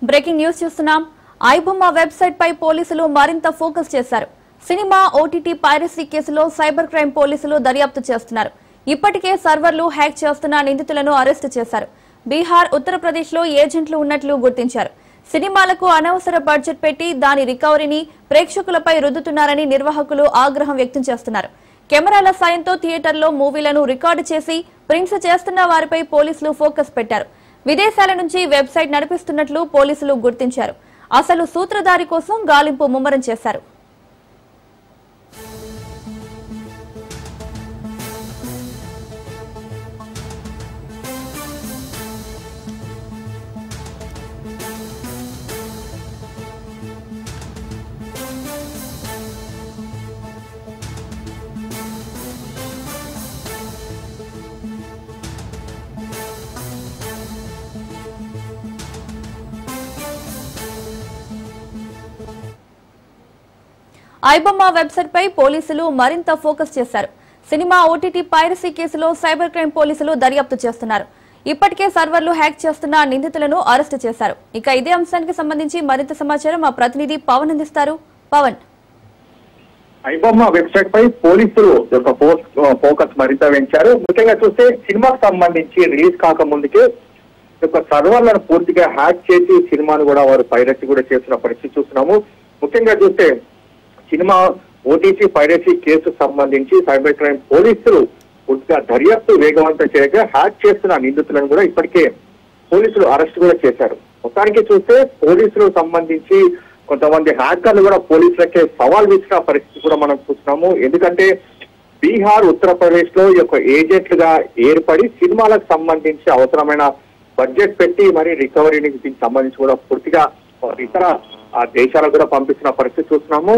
Breaking news చూస్తున్నాం. IBomma website పై పోలీసులు మరింత ఫోకస్ చేశారు. సినిమా ఓటీటీ పైరసీ కేసులో సైబర్ క్రైమ్ పోలీసులు దర్యాప్తు చేస్తున్నారు. ఇప్పటికే సర్వర్లు హ్యాక్ చేస్తున్న నిందితులను అరెస్టు చేశారు. బీహార్, ఉత్తరప్రదేశ్ లో ఏజెంట్లు ఉన్నట్లు గుర్తించారు. సినిమాలకు అనవసర బడ్జెట్ పెట్టి దాని రికవరీని ప్రేక్షకులపై రుద్దుతున్నారని నిర్వాహకులు ఆగ్రహం వ్యక్తం చేస్తున్నారు. కెమెరాల సాయంతో థియేటర్లో మూవీలను రికార్డు చేసి ప్రింట్స్ చేస్తున్న వారిపై పోలీసులు ఫోకస్ పెట్టారు. విదేశాల నుంచి వెబ్సైట్ నడిపిస్తున్నట్లు పోలీసులు గుర్తించారు. అసలు సూత్రధారి కోసం గాలింపు ముమ్మరం చేశారు. ఐబొమ్మ వెబ్సైట్ పై పోలీసులు మరింత ఫోకస్ చేశారు. సినిమా ఓటీటీ పైరసీ కేసులో సైబర్ క్రైమ్ పోలీసులు దర్యాప్తు చేస్తున్నారు. ఇప్పటికే సర్వర్లు హ్యాక్ చేస్తున్న నిందితులను అరెస్టు చేశారు. ఇక ఇదే అంశానికి సంబంధించి మరింత సమాచారం మా ప్రతినిధి పవన్ అందిస్తారు. పవన్, ఐబొమ్మ వెబ్సైట్ పై పోలీసులు ఫోకస్ మరింత పెంచారు. ముఖ్యంగా చూస్తే సినిమాకు సంబంధించి రిలీజ్ కాకముందుకే సర్వర్లను పూర్తిగా హ్యాక్ చేసి సినిమాను కూడా వారు పైరసీ కూడా చేస్తున్న పరిస్థితి చూస్తున్నాము. ముఖ్యంగా చూస్తే సినిమా ఓటీటీ పైరసీ కేసు సంబంధించి సైబర్ క్రైమ్ పోలీసులు పూర్తిగా దర్యాప్తు వేగవంతం చేయగా హ్యాక్ చేస్తున్న నిందితులను కూడా ఇప్పటికే పోలీసులు అరెస్ట్ కూడా చేశారు. మొత్తానికి చూస్తే పోలీసులు సంబంధించి కొంతమంది హ్యాకర్లు కూడా పోలీసులకే సవాల్ విసిన పరిస్థితి కూడా మనం చూస్తున్నాము. ఎందుకంటే బీహార్, ఉత్తరప్రదేశ్ లో ఏజెంట్లుగా ఏర్పడి సినిమాలకు సంబంధించి అవసరమైన బడ్జెట్ పెట్టి మరి రికవరీకి దీనికి సంబంధించి కూడా పూర్తిగా ఇతర దేశాలకు కూడా పంపిస్తున్న పరిస్థితి చూస్తున్నాము.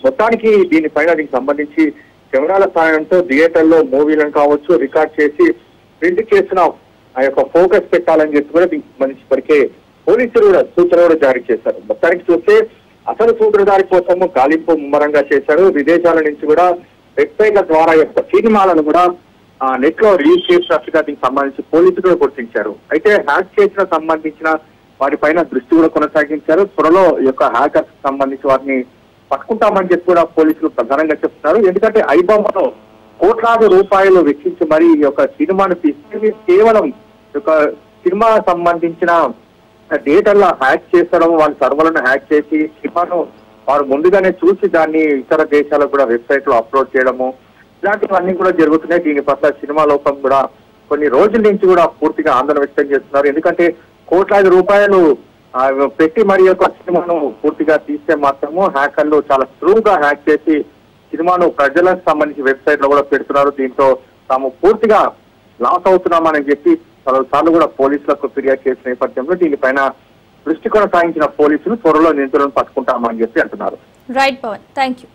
మొత్తానికి దీనికి సంబంధించి కెమెరాల సాయంతో థియేటర్లో మూవీలను కావచ్చు రికార్డ్ చేసి ప్రింట్ చేసిన ఆ యొక్క ఫోకస్ పెట్టాలని చెప్పి కూడా దీనికి సంబంధించి ఇప్పటికే పోలీసులు కూడా సూచన కూడా జారీ చేశారు. మొత్తానికి చూస్తే అసలు సూత్రధారి కోసము గాలింపు ముమ్మరంగా చేశారు. విదేశాల నుంచి కూడా వెబ్సైట్ల ద్వారా యొక్క సినిమాలను కూడా నెట్ లో రిలీజ్ చేసినట్టుగా దీనికి సంబంధించి పోలీసులు కూడా గుర్తించారు. అయితే హ్యాక్ చేసిన సంబంధించిన వారిపైన దృష్టి కూడా కొనసాగించారు. త్వరలో ఈ యొక్క హ్యాకర్స్ సంబంధించి వారిని పట్టుకుంటామని చెప్పి కూడా పోలీసులు ప్రధానంగా చెప్తున్నారు. ఎందుకంటే ఐబొమ్మలో కోట్లాది రూపాయలు వెచ్చించి మరి ఈ యొక్క సినిమాను తీసుకుని కేవలం సినిమా సంబంధించిన డేటాలో హ్యాక్ చేసడం, వాళ్ళ సర్వర్లను హ్యాక్ చేసి సినిమాను వారు ముందుగానే చూసి దాన్ని ఇతర దేశాలకు కూడా వెబ్సైట్ లో అప్లోడ్ చేయడము, ఇలాంటివన్నీ కూడా జరుగుతున్నాయి. దీని పట్ల సినిమా లోకం కూడా కొన్ని రోజుల నుంచి కూడా పూర్తిగా ఆందోళన వ్యక్తం చేస్తున్నారు. ఎందుకంటే కోట్లాది రూపాయలు పెట్టి మరి యొక్క సినిమాను పూర్తిగా తీస్తే మాత్రము హ్యాకర్లు చాలా సులువుగా హ్యాక్ చేసి సినిమాను ప్రజలకు సంబంధించి వెబ్సైట్ లో కూడా పెడుతున్నారు. దీంతో తాము పూర్తిగా లాస్ అవుతున్నామని చెప్పి పలుసార్లు కూడా పోలీసులకు ఫిర్యాదు చేసిన నేపథ్యంలో దీనిపైన దృష్టి కొనసాగించిన పోలీసులు త్వరలో నిందితులను పట్టుకుంటామని చెప్పి అంటున్నారు. Right Pavan, thank you.